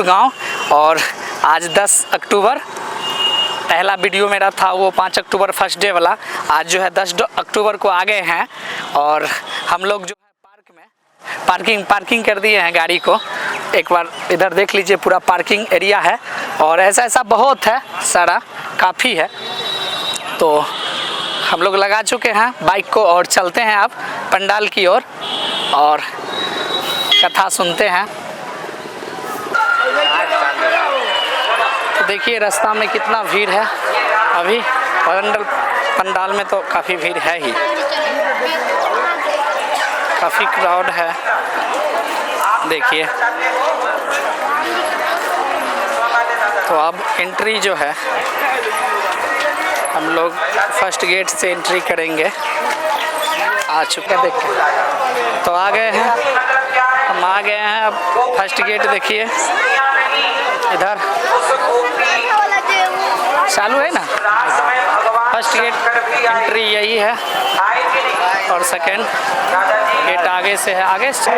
गांव। और आज 10 अक्टूबर, पहला वीडियो मेरा था वो 5 अक्टूबर फर्स्ट डे वाला। आज जो है 10 अक्टूबर को आ गए हैं और हम लोग जो है पार्क में पार्किंग कर दिए हैं गाड़ी को। एक बार इधर देख लीजिए, पूरा पार्किंग एरिया है और ऐसा बहुत है सारा, काफ़ी है। तो हम लोग लगा चुके हैं बाइक को और चलते हैं अब पंडाल की ओर और कथा सुनते हैं। तो देखिए रास्ता में कितना भीड़ है। अभी पंडाल में तो काफ़ी भीड़ है ही, काफ़ी क्राउड है। देखिए तो अब एंट्री जो है हम लोग फर्स्ट गेट से एंट्री करेंगे। आ चुके हैं, देखिए तो आ गए हैं, हम आ गए हैं। अब फर्स्ट गेट देखिए, इधर चालू है ना। फर्स्ट गेट एंट्री यही है और सेकंड गेट आगे से है, आगे से।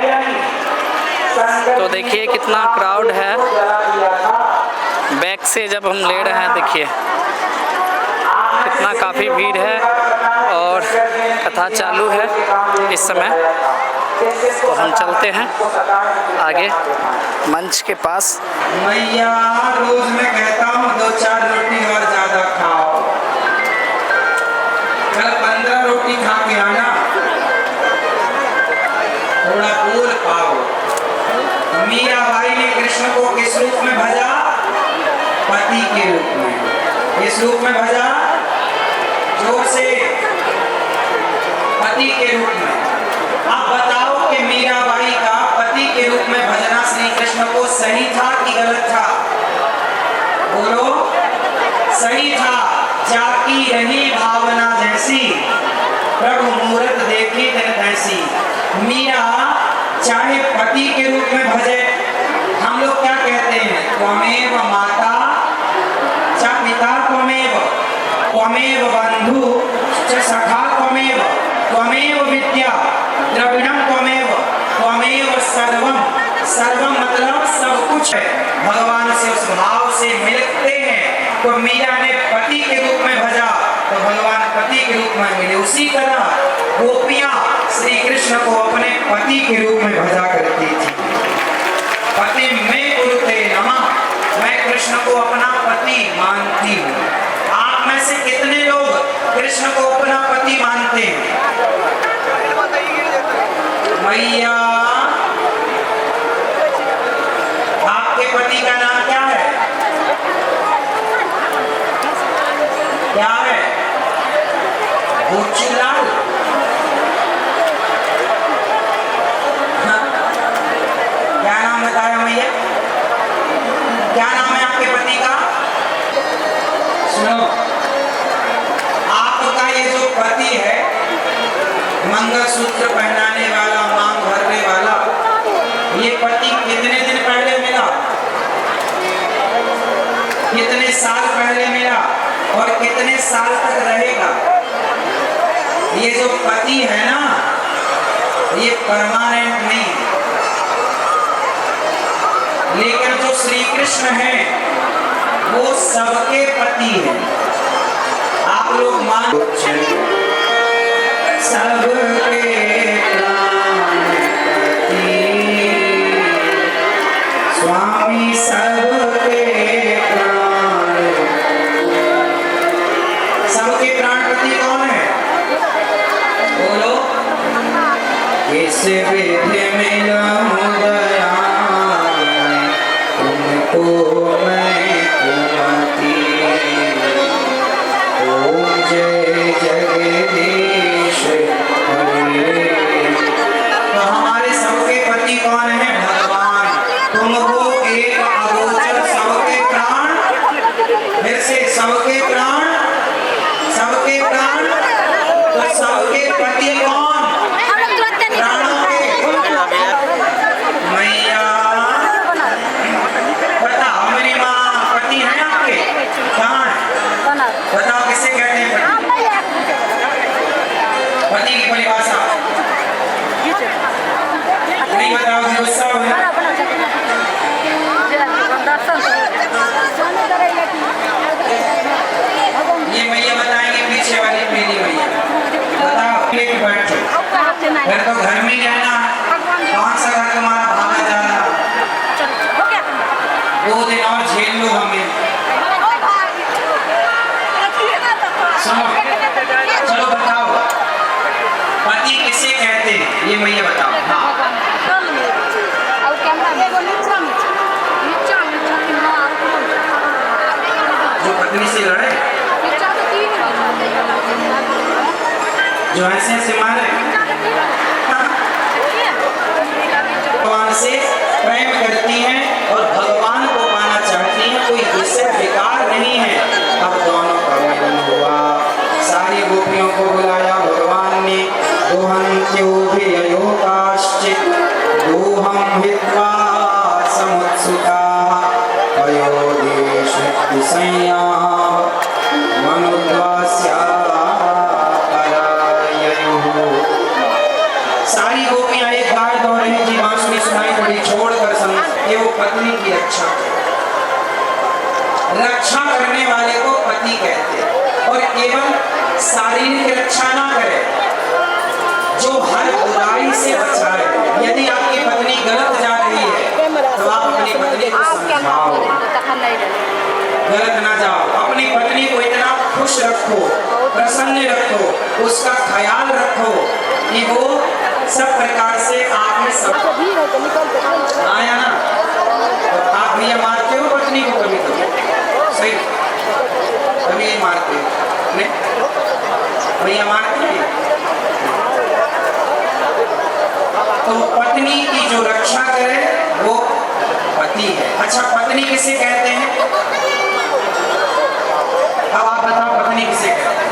तो देखिए कितना क्राउड है। बैक से जब हम ले रहे हैं देखिए कितना काफ़ी भीड़ है और कथा चालू है इस समय। तो हम चलते हैं आगे मंच के पास। मैया रोज मैं कहता हूँ 2-4 रोटी और ज्यादा खाओ, कल 15 रोटी खा के आना, थोड़ा बोल पाओ। मीराबाई ने कृष्ण को किस रूप में भजा? पति के रूप में। किस रूप में भजा? जोर से, पति के रूप में। आप बताओ कि मीराबाई का पति के रूप में भजना श्री कृष्ण को सही था कि गलत था? बोलो, सही था। जाकी रही भावना जैसी, प्रभु मूरत देखी दिन तैसी। मीरा चाहे पति के रूप में भजे, हम लोग क्या कहते हैं? त्वमेव माता च पिता त्वमेव, त्वमेव बंधु च सखा त्वमेव, त्वमेव विद्या द्रविणम त्वमेव, त्वमेव सर्वम। सर्वम मतलब सब कुछ है। भगवान से उस भाव से मिलते हैं। तो मीरा ने पति के रूप में भजा तो भगवान पति के रूप में मिले। उसी तरह गोपियां श्री कृष्ण को अपने पति के रूप में भजा करती थी। पति में कुरुते नमः, मैं कृष्ण को अपना पति मानती हूँ। आप में से कितने लोग कृष्ण को अपना पति मानते हैं? मैया, आपके पति का नाम क्या है? क्या है? भूचूलाल। क्या नाम बताया मैया? क्या नाम है आपके पति का? सुनो, आपका ये जो पति है, मंगलसूत्र पहनाने वाला, मांग भरने वाला, ये पति कितने दिन पहले मिला? कितने साल पहले मिला और कितने साल तक रहेगा? ये जो पति है ना, ये परमानेंट नहीं, लेकिन जो श्री कृष्ण है वो सबके पति है। आप लोग मान सबके स्वामी, सबके प्राणपति कौन है? बोलो, किस विधि मिलूं दयाल, तुमको मैं कुमति। ओम जय जगदीश हरे। तो हमारे सबके पति कौन है? भगवान। तुम हो एक अगोचर सबके प्राण। फिर से, सबके प्राण, सबके प्राण। तो सबके पति कौन? प्राणों के। मैया बताओ, मेरी माँ पति है आपके? कहाँ है? बताओ किसे कहते हैं पति की परिभाषा? नहीं बताओ, गुस्सा हो ये मैया बताएंगे पीछे वाली पीली मैया। बताओ लेके बैठो। घर तो घर में ही रहना है। कौन सा घर तुम्हारा भागा जा रहा है? 2 दिन और झेल लो हमें। सुनो, चलो बताओ पति किसे कहते हैं? ये मैया बताओ। हाँ जो पत्नी से लड़े, जो ऐसे ऐसे मारे, भगवान से प्रेम करती हैं और भगवान को पाना चाहती हैं। कोई दूसरा विकार नहीं है। अब दोनों का मिलन हुआ। सारी गोपियों को बुलाया भगवान ने। दोहम हित्वा समुत्सुका अयोदेश संया सारी गोपियां एक बार दौड़ रही थी। बांसुरी सुनाई पड़ी। छोड़कर समझे वो पत्नी की रक्षा रक्षा करने वाले को पति कहते हैं। और केवल शारीरिक रक्षा ना करे, जो हर बुराई से बचाए। यदि आपकी पत्नी गलत जा रही है तो आप अपनी पत्नी को समझाओ, गलत ना जाओ। अपनी पत्नी को इतना खुश रखो, प्रसन्न रखो, उसका ख्याल रखो कि वो सब प्रकार से आप में सब आया ना। तो आप भैया मारते हो पत्नी को कभी कभी? सही, कभी मारते हो नहीं? भैया मारते हैं। तो पत्नी की जो रक्षा करे वो पति है। अच्छा, पत्नी किसे कहते हैं? अब आप बताओ पत्नी किसे कहते हैं?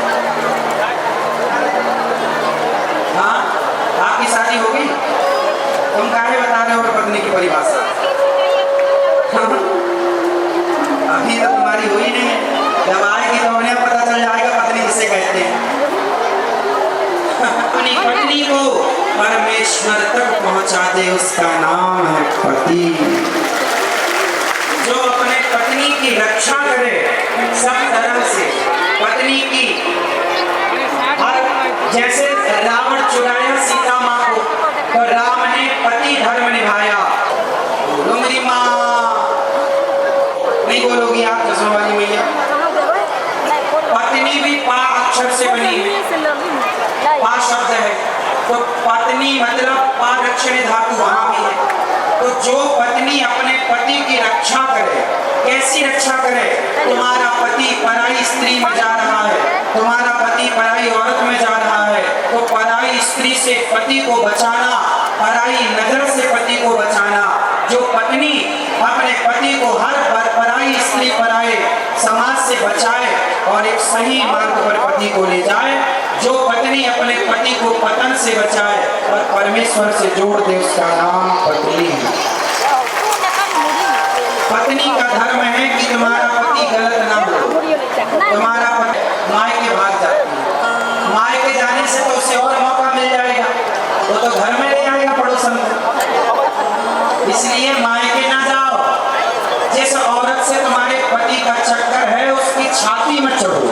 हाँ, आपकी शादी हो गई? तुम काहे बता रहे हो पत्नी की परिभाषा? अभी तो तुम्हारी हुई नहीं है। जब आएगी तो उन्हें पता चल जाएगा पत्नी किसे कहते हैं। अपनी पत्नी को परमेश्वर तक पहुंचा दे, उसका नाम है पति। जो अपने पत्नी की रक्षा करे सब तरह से, पत्नी की हर, जैसे रावण चुराया सीता माँ को तो राम ने पति धर्म निभाया। बोलो मेरी माँ, नहीं बोलोगी आप चश्मा वाली मैया? पत्नी भी पा अक्षर से बनी है। पा शब्द है तो पत्नी मतलब पारक्षण धातु वहां भी है। तो जो पत्नी अपने पति की रक्षा करे, कैसी रक्षा करे? तुम्हारा पति पराई स्त्री में जा रहा है, तुम्हारा पति पराई औरत में जा रहा है, तो पराई स्त्री से पति को बचाना, पराई नजर से पति को बचाना। जो पत्नी अपने पति को हर पराई स्त्री पराए समाज से बचाए और एक सही मार्ग पर पति को ले जाए, जो पत्नी अपने पति को पतन से बचाए और परमेश्वर से जोड़ दे, उसका नाम पत्नी है। पत्नी का धर्म है कि तुम्हारा पति गलत ना हो। तुम्हारा पति मायके भाग जाती है, मायके जाने से तो उसे और मौका मिल जाएगा, वो तो घर में ले आएगा पड़ोसन को। इसलिए मायके ना जाओ। जिस औरत से तुम्हारे पति का चक्कर है उसकी छाती में चढ़ो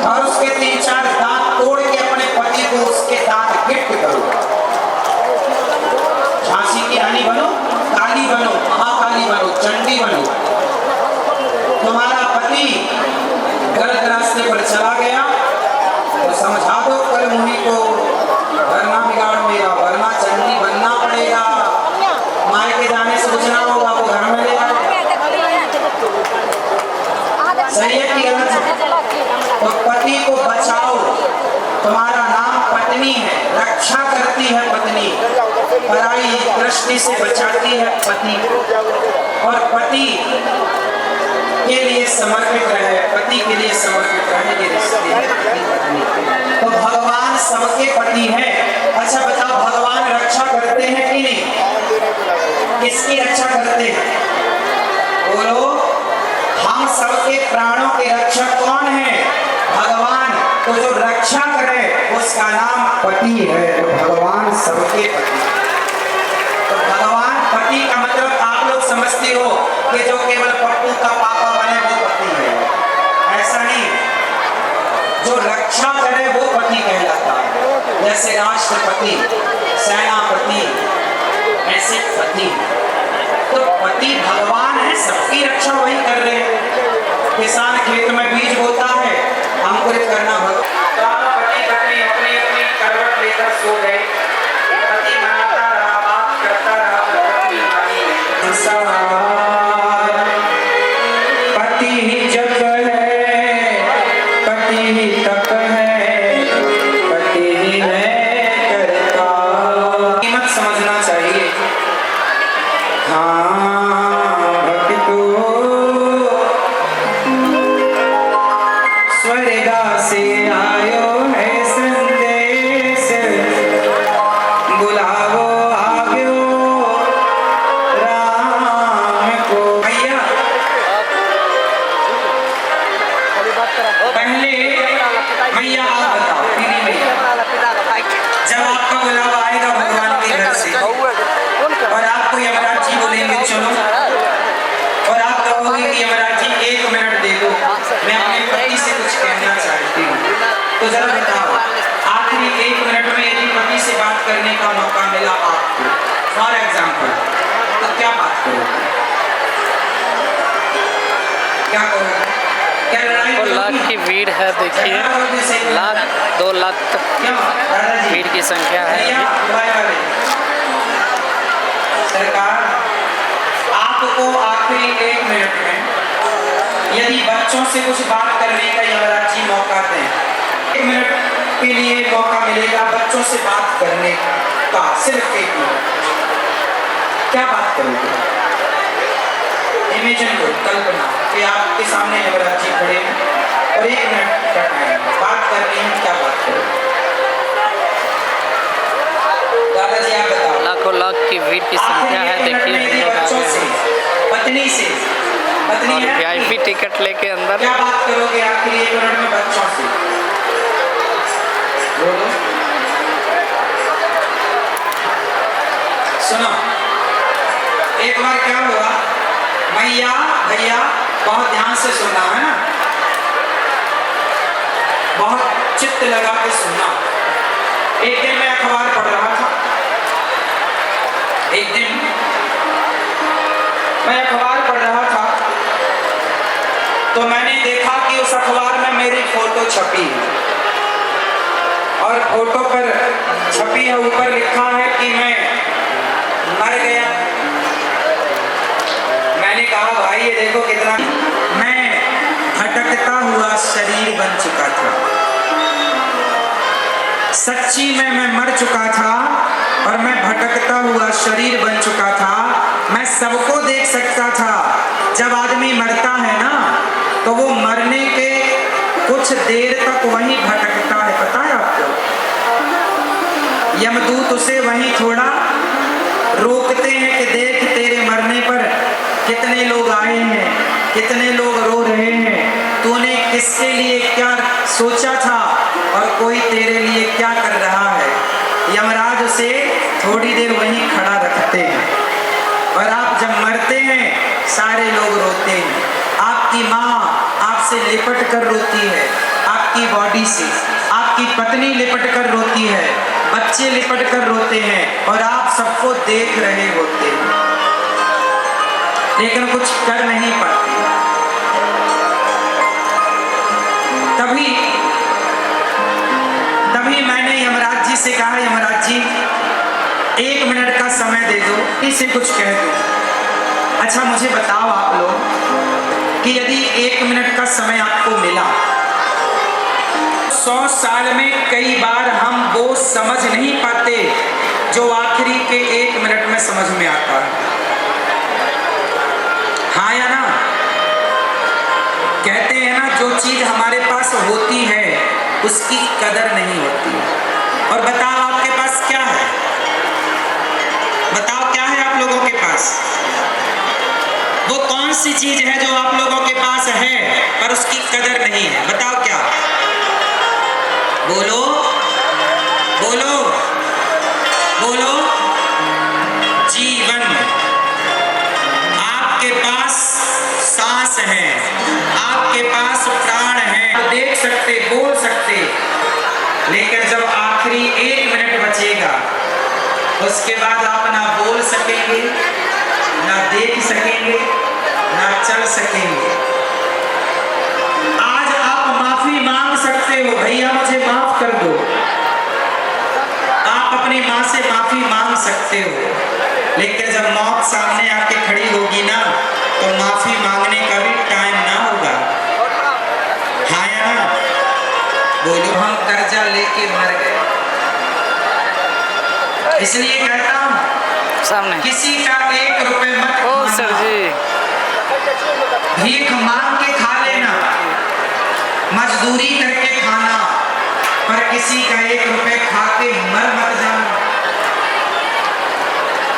और उसके 3-4 दांत तोड़ के अपने पति को उसके दांत गिफ्ट करो। झांसी की रानी बनो, काली बनो, महाकाली बनो, चंडी बनो। तुम्हारा पति गलत रास्ते पर चला गया तो समझा दो कल मुनि को, वरना बिगाड़ मेरा, वरना चंडी बनना पड़ेगा। मायके जाने से कुछ ना होगा, वो घर में ले आएगा। सही है कि गलत है? तो पति को बचाओ। तुम्हारा नाम पत्नी है, रक्षा करती है पत्नी, पराई दृष्टि से बचाती है पति। और पति के लिए समर्पित रहे, पति के लिए समर्पित रहे ये रिश्ते। तो भगवान सबके पति हैं। अच्छा बताओ, भगवान रक्षा करते हैं कि नहीं? किसकी रक्षा करते हैं? बोलो। हम सबके प्राणों के रक्षक कौन है? भगवान। तो जो रक्षा करे उसका नाम पति है। तो भगवान सबके पति। तो भगवान पति का मतलब आप लोग समझते हो राष्ट्रपति, सेनापति, ऐसे पति। तो पति भगवान है, सबकी रक्षा वही कर रहे हैं। किसान खेत में बीज बोता है, अंकुरित करना भगवान। पति पत्नी अपनी अपनी करवट लेकर सो गए। पति मनाता रहा, बात करता रहा, पत्नी मानी नहीं। पति ही जप है, पति ही तप है, पति ही है करता। कीमत समझना चाहिए। हाँ भक्तो स्वर्गा से आयो है संदेश, बुलावो आग्यो राम को। भैया पहले भैया आप बताओ, दीदी भैया, जब आपका बुलावा आएगा भगवान के घर से और आपको यमराज जी बोलेंगे चलो, और आप कहोगे कि यमराज जी 1 मिनट दे दो, मैं अपने पति से कुछ कहना चाहती हूँ, तो जरा बताओ आखिरी 1 मिनट में यदि पति से बात करने का मौका मिला आपको, फॉर एग्जाम्पल, तो क्या बात करोगे? क्या करोगे? क्या लड़ाई तो लाख करोगी? की भीड़ है, देखिए लाख 2 लाख तक क्यों दादाजी? भीड़ की संख्या है भैया, अभी। दुआएं वाले। सरकार आपको आखिरी 1 मिनट में यदि बच्चों से कुछ बात करने का यमराज जी मौका दें, 1 मिनट के लिए मौका मिलेगा बच्चों से बात करने का, सिर्फ 1 मिनट। क्या बात करोगे? इमेजिन करो, कल्पना कि आपके सामने यमराज जी खड़े हैं और 1 मिनट का टाइम बात करनी है, क्या बात करोगे? दादाजी आप बताओ। लाखों लाख की भीड़ की संख्या है, देखिए हम लोग आ गए हैं। पत्नी से, पत्नी और है, वीआईपी टिकट लेके अंदर। क्या बात करोगे आखिरी 1 मिनट में बच्चों से? बोलो। सुनो, एक बार क्या हुआ, भैया भैया बहुत ध्यान से सुनना है ना, बहुत चित्त लगा के सुनना। एक दिन मैं अखबार पढ़ रहा था, एक दिन मैं अखबार पढ़ रहा था, तो मैंने देखा कि उस अखबार में मेरी फोटो छपी है और फोटो पर छपी है, ऊपर लिखा है कि मैं मर गया। मैंने कहा भाई ये देखो कितना, मैं भटकता हुआ शरीर बन चुका था, सच्ची में मैं मर चुका था और मैं भटकता हुआ शरीर बन चुका था। मैं सबको देख सकता था। जब आदमी मरता है ना तो वो मरने के कुछ देर तक वहीं भटकता है, पता है आपको? यमदूत उसे वहीं थोड़ा रोकते हैं कि देख तेरे मरने पर कितने लोग आए हैं, कितने लोग रो रहे हैं, तूने किसके लिए क्या सोचा था और कोई तेरे लिए क्या कर रहा है। यमराज उसे थोड़ी देर वहीं खड़ा रखते हैं और आप जब मरते हैं सारे लोग रोते हैं। आपकी माँ आपसे लिपट कर रोती है, आपकी बॉडी से, आपकी पत्नी लिपट कर रोती है, बच्चे लिपट कर रोते हैं और आप सबको देख रहे होते हैं, लेकिन कुछ कर नहीं पाते। तभी मैंने यमराज जी से कहा, यमराज जी 1 मिनट का समय दे दो, इसे कुछ कह दो। अच्छा मुझे बताओ आप लोग कि यदि 1 मिनट का समय आपको मिला, 100 साल में कई बार हम वो समझ नहीं पाते जो आखिरी के 1 मिनट में समझ में आता है। हाँ या ना? कहते हैं ना, जो चीज हमारे पास होती है उसकी कदर नहीं होती। और बताओ आपके पास क्या है? बताओ क्या है आप लोगों के पास? वो कौन सी चीज है जो आप लोगों के पास है पर उसकी कदर नहीं है? बताओ क्या? बोलो बोलो बोलो। जीवन। आपके पास सांस है, आपके पास प्राण है, देख सकते, बोल सकते, लेकिन जब आखिरी 1 मिनट बचेगा, उसके बाद आप ना बोल सकेंगे, ना देख सकेंगे, ना चल सकेंगे। आज आप माफी मांग सकते हो, भैया मुझे माफ कर दो। आप अपनी माँ से माफी मांग सकते हो, लेकिन जब मौत सामने आके खड़ी होगी ना, तो माफी मांगने का भी टाइम ना होगा। हाँ या ना? बोलो। हम कर्जा लेके मर गए, इसलिए कहता हूं सामने किसी का 1 रुपए मत ओ खाना। सर जी, भीख मांग के खा लेना, मजदूरी करके खाना, पर किसी का 1 रुपए खा के मर मत जाना।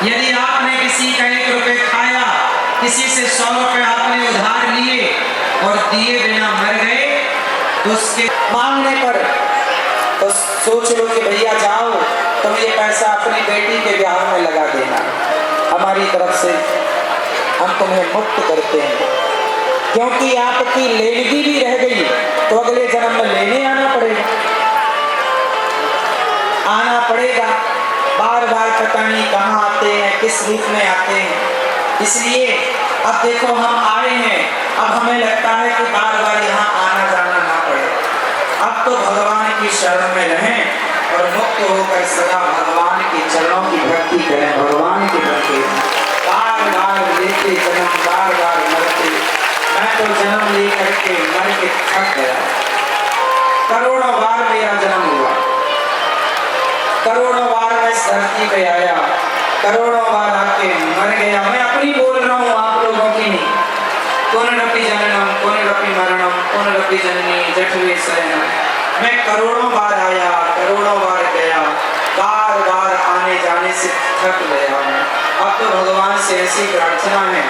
यदि आपने किसी का 1 रुपए खाया, किसी से 100 रुपए आपने उधार लिए और दिए बिना मर गए, तो उसके मांगने पर तो सोच लो कि भैया जाओ तुम ये पैसा अपनी बेटी के ब्याह में लगा देना, हमारी तरफ से हम तुम्हें मुक्त करते हैं। क्योंकि आपकी लेनगी भी रह गई तो अगले जन्म में लेने आना पड़ेगा। बार बार पता नहीं कहाँ आते हैं, किस रूप में आते हैं। इसलिए अब देखो हम आए हैं, अब हमें लगता है कि बार बार यहाँ आना जाना ना पड़े। अब तो भगवान की शरण में रहें और मुक्त होकर सदा भगवान के चरणों की भक्ति करें। भगवान की भक्ति बार बार लेते जन्म, बार बार मरते। मैं तो जन्म ले करके मर के थक गया। करोड़ों बार मेरा जन्म हुआ, करोड़ों बार मैं इस धरती पे आया, करोड़ों बार आके मर गया। मैं अपनी बोल रहा हूँ, आप लोगों की नहीं। पुनरपि जननम पुनरपि मरणम पुनरपि जननी जठरे शयनम। मैं करोड़ों बार आया, करोड़ों बार गया, बार बार आने जाने से थक गया हूँ। अब तो भगवान से ऐसी प्रार्थना है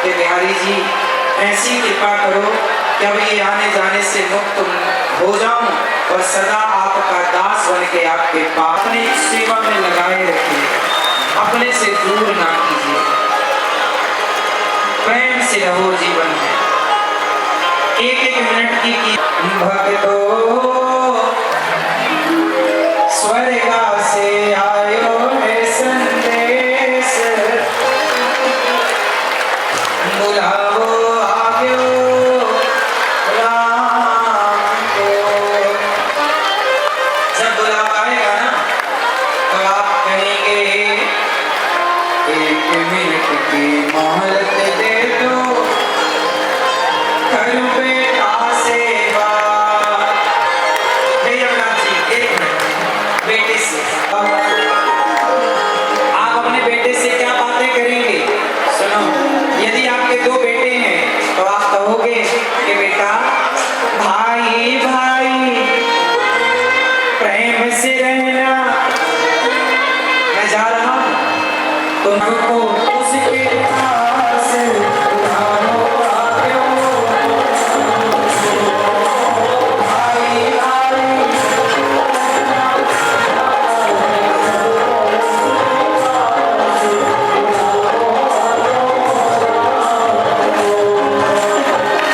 कि बिहारी जी ऐसी कृपा करो कि अब ये आने जाने से मुक्त हो जाऊं और सदा आपका दास बन के आपके पास अपनी सेवा में लगाए रखिए, अपने से दूर ना कीजिए, प्रेम से रहो जीवन में। एक एक मिनट की भक्तो स्वर्गा से आयो है संदेश, बुलाओ आग्यो राम को। जब बुलावा आएगा ना तो आप कहेंगे 1 मिनट की मोहलत दे दो, कर बेटा से बात। जयवनाथ जी 1 मिनट बेटे से, आप अपने बेटे से क्या बातें करेंगे? सुनो, यदि आपके 2 बेटे हैं तो आप कहोगे कि बेटा भाई भाई प्रेम से रहना, मैं जा रहा हूं तुमको उसके पास उठाओ आगे।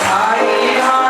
भाई भाई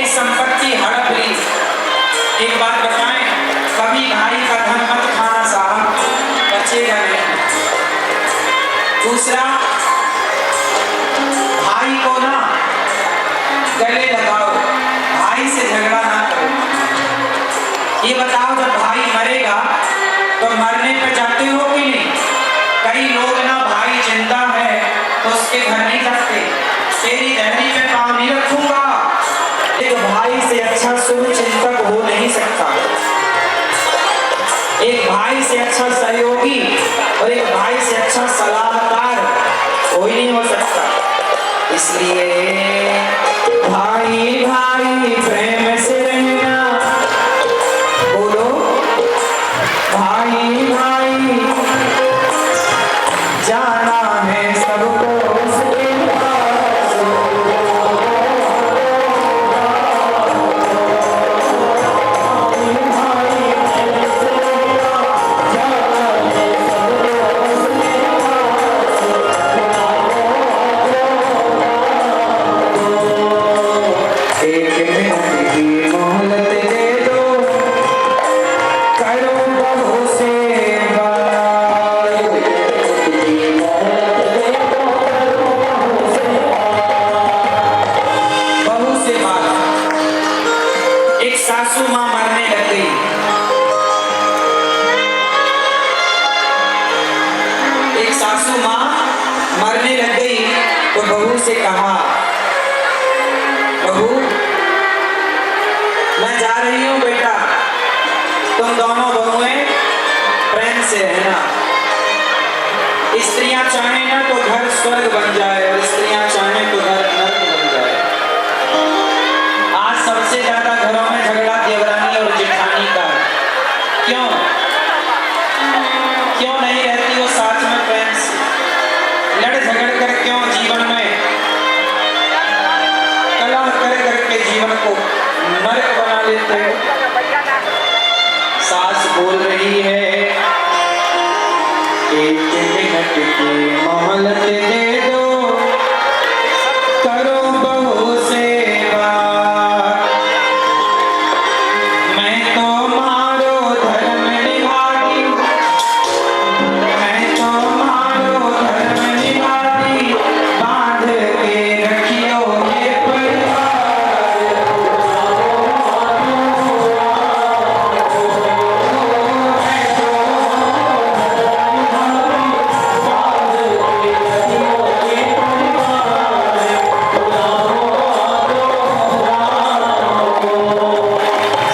संपत्ति हड़प ली। एक बात बताएं, कभी भाई का धन मत खाना साहब, बचेगा नहीं। दूसरा, भाई को ना गले लगाओ, भाई से झगड़ा ना करो। ये बताओ जब भाई मरेगा तो मरने पे जाते हो कि नहीं? कई लोग ना भाई जिंदा है तो उसके घर नहीं जाते, तेरी दहली पे पाँव नहीं रखूंगा। एक भाई से अच्छा शुभ चिंतक हो नहीं सकता, एक भाई से अच्छा सहयोगी और एक भाई से अच्छा सलाहकार कोई नहीं हो सकता। इसलिए भाई भाई प्रेम से रहना, बोलो भाई भाई जाना है सबको उसके पास। सासू मां मरने लग गई। एक सासू मां मरने लग गई तो बहू से कहा, बहू मैं जा रही हूं बेटा, तुम दोनों बहुएं प्रेम से रहना। स्त्रियां चाहें ना तो घर स्वर्ग बन जाए और स्त्रियां चाहें तो घर नर्क बन जाए। आज सबसे ज्यादा घरों में झगड़ा देवरानी और जेठानी का है। क्यों क्यों नहीं रहती वो साथ में प्रेम से? लड़ झगड़ कर क्यों जीवन में कलह कर करके जीवन को नरक बना लेते हो? सास बोल रही है, एक मिनट की मोहलत दे दो, करो बहू से बात। मैं तो मारो धर्म निभाती, मैं तो मारो धर्म निभाती, बांध के रखियो ये परिवार।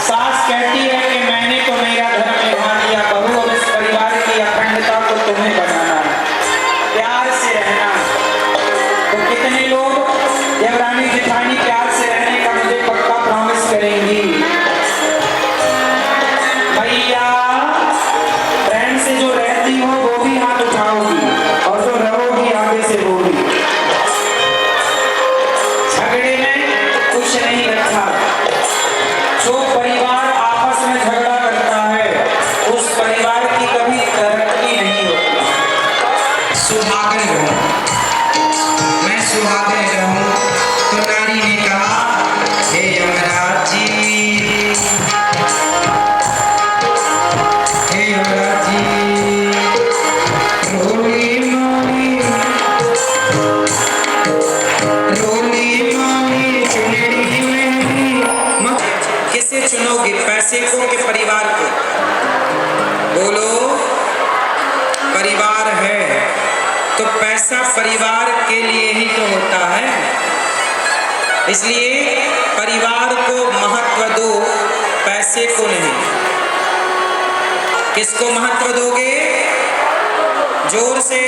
सास कहती है कि मैंने तो मेरा धर्म निभा लिया, बहू अब इस परिवार की अखंडता को तुम्हें बनाना है, प्यार से रहना है। तो कितने लोग देवरानी जेठानी प्यार से रहने का मुझे पक्का प्रॉमिस करेंगी? भैया प्रेम से जो रहती हो वो भी हाथ उठाओगी और जो रहोगी आगे से वो भी। झगड़े में कुछ नहीं रखा, जो परिवार आपस में झगड़ा करता है उस परिवार की कभी तरक्की नहीं होती। सुहागन रहूं, मैं सुहागन रहूं, तो नारी ने कहा, हे यमराज जी, हे यमराज जी, रोली माली, रोली माली, चुनरी मेरी मत। किसे चुनोगे, पैसे को कि परिवार को? बोलो, परिवार है तो पैसा परिवार के लिए ही तो होता है। इसलिए परिवार को महत्व दो, पैसे को नहीं। किसको महत्व दोगे? जोर से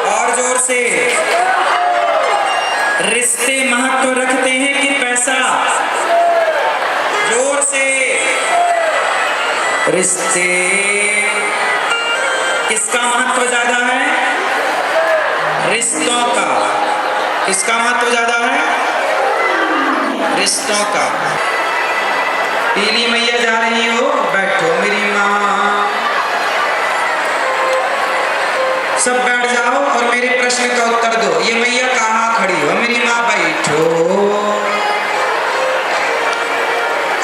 और जोर से। रिश्ते महत्व रखते हैं कि पैसा? जोर से। रिश्ते किसका महत्व ज्यादा है? रिश्तों का। किसका महत्व ज्यादा है? रिश्तों का। पीली मैया जा रही हो, बैठो मेरी माँ, सब बैठ जाओ और मेरे प्रश्न का उत्तर दो। ये मैया कहाँ खड़ी हो? मेरी माँ बैठो।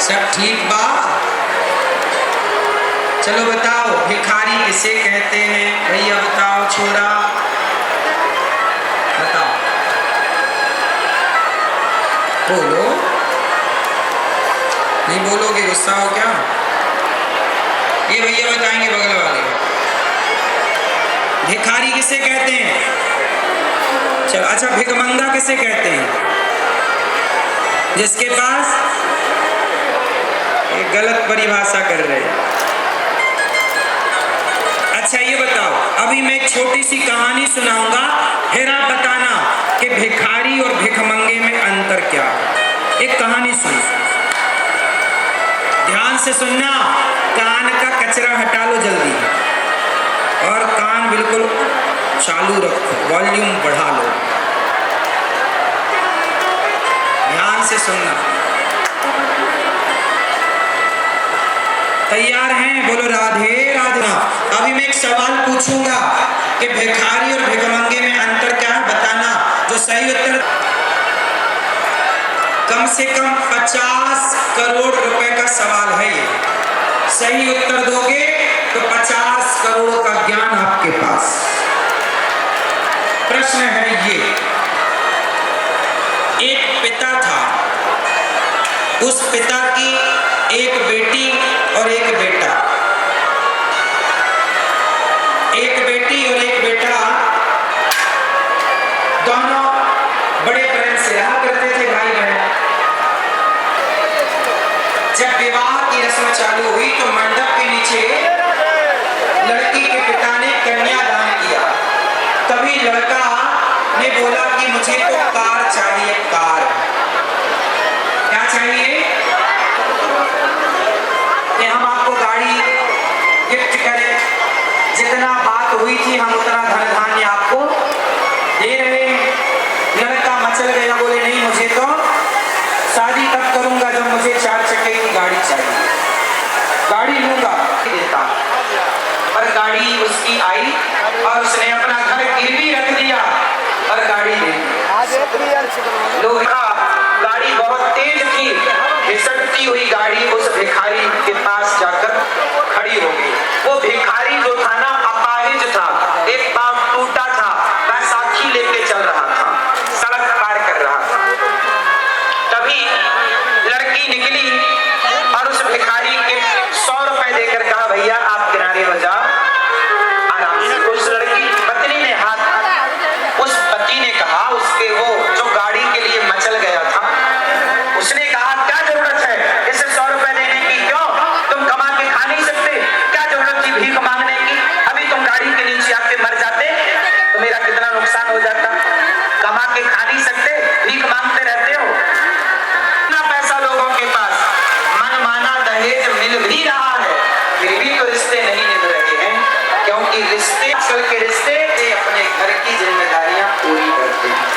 सब ठीक बा? चलो बताओ, भिखारी किसे कहते हैं? भैया बताओ, छोरा बताओ, बोलो। नहीं बोलोगे गुस्सा हो क्या? ये भैया बताएंगे बगल वाले। भिखारी किसे कहते हैं? चलो अच्छा, भिखमंगा किसे कहते हैं? जिसके पास, ये गलत परिभाषा कर रहे हैं। अच्छा ये बताओ, अभी मैं एक छोटी सी कहानी सुनाऊंगा, फिर आप बताना कि भिखारी और भिखमंगे में अंतर क्या है। एक कहानी सुन, ध्यान से सुनना, कान का कचरा हटा लो जल्दी और कान बिल्कुल चालू रखो, वॉल्यूम बढ़ा लो, ध्यान से सुनना। तैयार हैं? बोलो राधे राधे। अभी मैं एक सवाल पूछूंगा कि भिखारी और भिखमंगे में अंतर क्या है, बताना। जो सही उत्तर, कम से कम 50 करोड़ रुपए का सवाल है ये। सही उत्तर दोगे तो 50 करोड़ का ज्ञान आपके पास। प्रश्न है ये, एक पिता था, उस पिता की एक बेटी और एक बेटा, एक बेटी और एक बेटा, दोनों बड़े प्रेम से रहा करते थे भाई बहन। जब विवाह की रस्म चालू हुई तो मंडप के नीचे लड़की के पिता ने कन्यादान किया। तभी लड़का ने बोला कि मुझे तो कार चाहिए, कार। क्या चाहिए? कि हम आपको गाड़ी गिफ्ट करें, जितना बात हुई थी हम उतना धन धान्य आपको दे रहे हैं। लड़का मचल गया, बोले नहीं, मुझे तो शादी तब करूंगा जब मुझे 4 चक्के की गाड़ी चाहिए, गाड़ी लूंगा देता। पर गाड़ी उसकी आई और उसने अपना घर गिरवी रख दिया और गाड़ी दे दी। गाड़ी बहुत तेज थी, घिसटती हुई गाड़ी उस भिखारी के पास जाकर खड़ी हो गई। वो भिखारी जो था ना, अपाहिज था, एक पांव टूटा था, बैसाखी लेके चल रहा था, सड़क पार कर रहा था। तभी लड़की निकली और उस भिखारी के 100 रुपए देकर कहा, भैया आप किनारे हो जाओ, आराम से। उस लड़की पत्नी ने हाथ, उस पति ने कहा, उसके वो जो गाड़ी के लिए मचल गया था, उसने कहा क्या जरूरत है इसे 100 रुपए देने की? क्यों, तुम कमा के खा नहीं सकते? क्या जरूरत थी भीख मांगने की? अभी तुम गाड़ी के नीचे आके मर जाते तो मेरा कितना नुकसान हो जाता। कमा के खा नहीं सकते, भीख मांगते रहते हो। इतना पैसा लोगों के पास, मनमाना दहेज मिल भी रहा है, फिर भी तो रिश्ते नहीं निभ रहे हैं, क्योंकि रिश्ते, असल के रिश्ते अपने घर की जिम्मेदारियां पूरी करते हैं।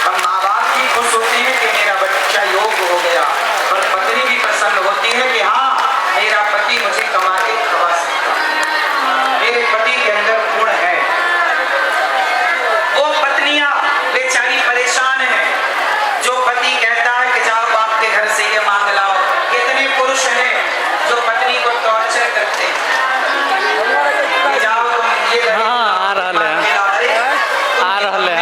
हम माँ बाप भी खुश होते हैं कि मेरा बच्चा योग्य हो गया, और पत्नी भी प्रसन्न होती है कि हाँ, मेरा पति मुझे कमा के खवा सकता है, मेरे पति के अंदर गुण है। वो पत्नियां बेचारी परेशान हैं, जो पति कहता है कि जाओ बाप के घर से ये मांग लाओ। कितने पुरुष हैं जो पत्नी को टॉर्चर करते हैं, जाओ तुम ये हाँ, आ रहा है, आ रहा है।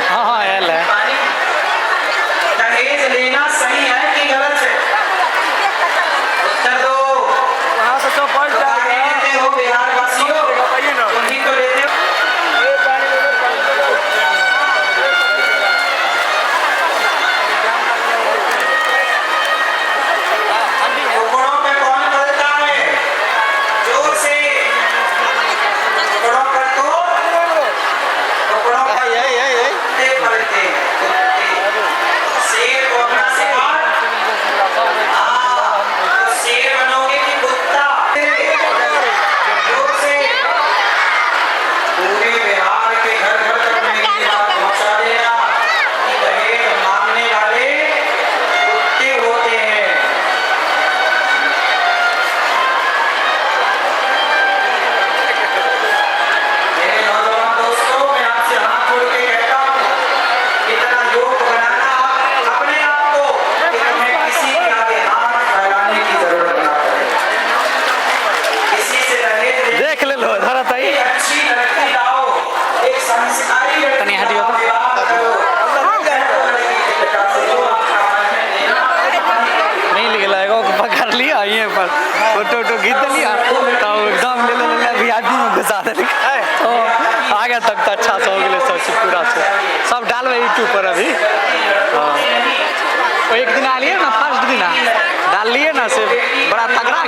हाँ हाँ, आयल है। दहेज लेना सही है कि गलत है? उत्तर दो। कहते हो बिहार वासियों, तुम ही तो लेते हो। टुकड़ों पे कौन बोलता है? जोर से टुकड़ों पर तो, टुकड़ों पर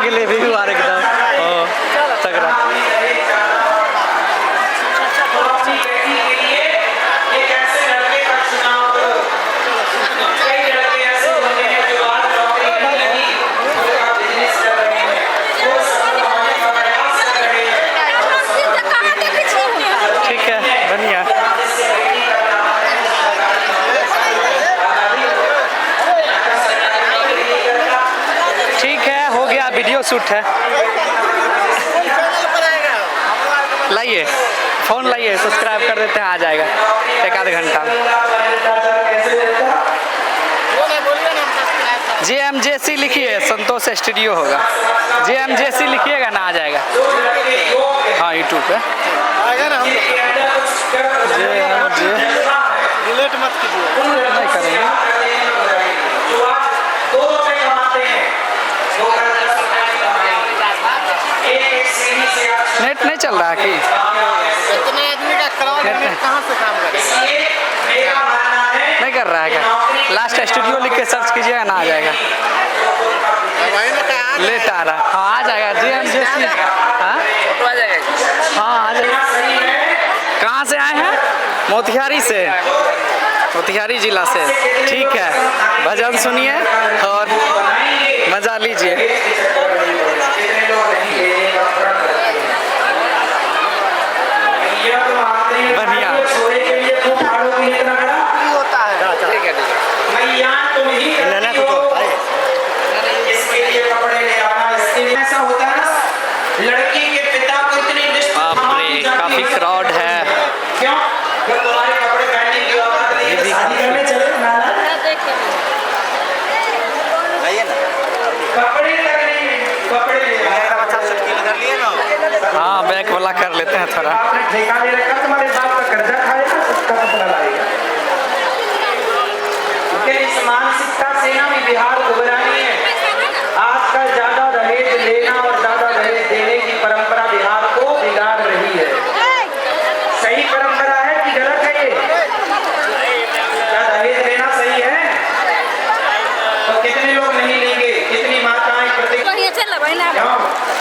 के लिए भी हुआ एकदम तगड़ा। तो अपनी बेटी के लिए एक ऐसे लड़के का चुनाव करो। कई लड़के ऐसे होते हैं जो आज नौकरी नहीं लगी, वो बिजनेस कर रहे हैं, वो सफल होने का प्रयास कर रहे हैं। ठीक है, बढ़िया। ठीक है, हो गया, वीडियो शूट है। लाइए फ़ोन, लाइए, सब्सक्राइब कर देते हैं, आ जाएगा एक आध घंटा। JMJC लिखिए, संतोष स्टूडियो होगा। JMJC लिखिएगा ना, आ जाएगा। हाँ, यूट्यूब पे डिलीट मत कीजिए, नहीं करेंगे। नेट नहीं चल रहा है कि इतने आदमी का क्राउड कहाँ से काम करे? नहीं कर रहा है क्या? लास्ट स्टूडियो लिख के सर्च कीजिएगा ना, आ जाएगा। लेट आ रहा है, हाँ आ जाएगा। JMJC, हाँ हाँ आ जाएगा। कहाँ से आए हैं? मोतिहारी से, मोतिहारी जिला से। ठीक है, भजन सुनिए और मजा लीजिए। बढ़िया होता है लेना तो इसके लिए कपड़े ले आना, इसके लिए ऐसा होता है ना, लड़की के पिता को इतनी लिस्ट बाप रे, काफी क्राउड है। क्यों? जब तुम्हारे कपड़े पहनने की औकात नहीं है, शादी करने चले ना, कपड़े तक नहीं, कपड़े ले आना। हाँ, बैक वाला कर लेते हैं थोड़ा। आपने ठेका ले रखा, तुम्हारे बाप का कर्जा खाएगा, उसका कपड़ा लाएगा। इस मानसिकता से ना भी बिहार उभरानी है। आजकल ज्यादा दहेज लेना और ज्यादा दहेज देने की परंपरा बिहार को बिगाड़ रही है। सही परंपरा है कि गलत है ये? क्या दहेज लेना सही है? तो कितने लोग नहीं लेंगे? कितनी माताएं क्यों?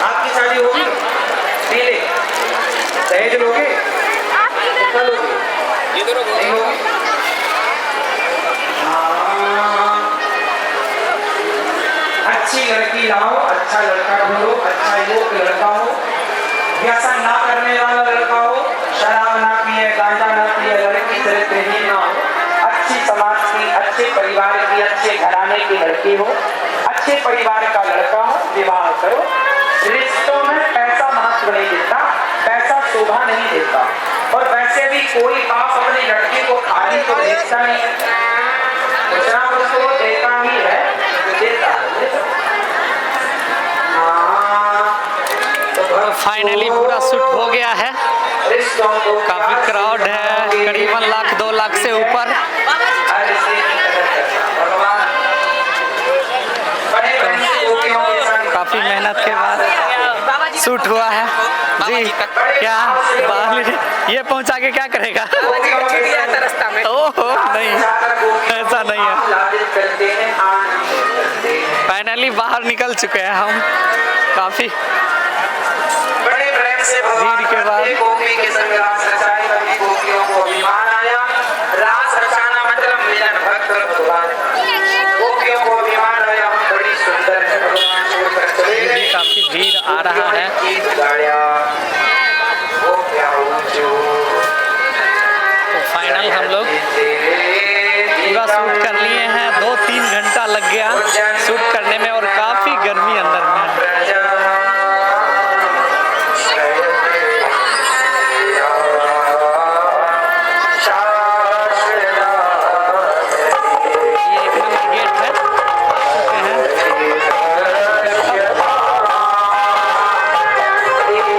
आपकी शादी होगी, नहीं ले, दहेज लोगे? कितना लोगे? नहीं लोगे? अच्छी लड़की लाओ, अच्छा लड़का ढूंढो, अच्छा योग्य लड़का हो, व्यसन ना करने वाला लड़का हो, शराब ना पिए, गांजा ना पिए, लड़की चरित्रहीन ना हो, अच्छी समाज की, अच्छे परिवार की, अच्छे घराने की लड़की हो, अच्छे परिवार का लड़का हो, विवाह करो। रिश्तों में पैसा महत्व नहीं देता, पैसा शोभा नहीं देता, और वैसे भी कोई बाप अपनी लड़की को खाली तो देखता नहीं, कुछ ना कुछ तो देता ही है, देता है। फाइनली पूरा शूट हो गया है। काफी क्राउड है, करीबन 1,00,000 2 लाख से ऊपर। काफी मेहनत के बाद शूट हुआ है जी। क्या ये पहुंचा के क्या करेगा? ओहो नहीं, ऐसा नहीं है। फाइनली बाहर निकल चुके हैं हम, काफी बड़े प्रेम से भगवान के बाद गोपी के संग रास रचाए।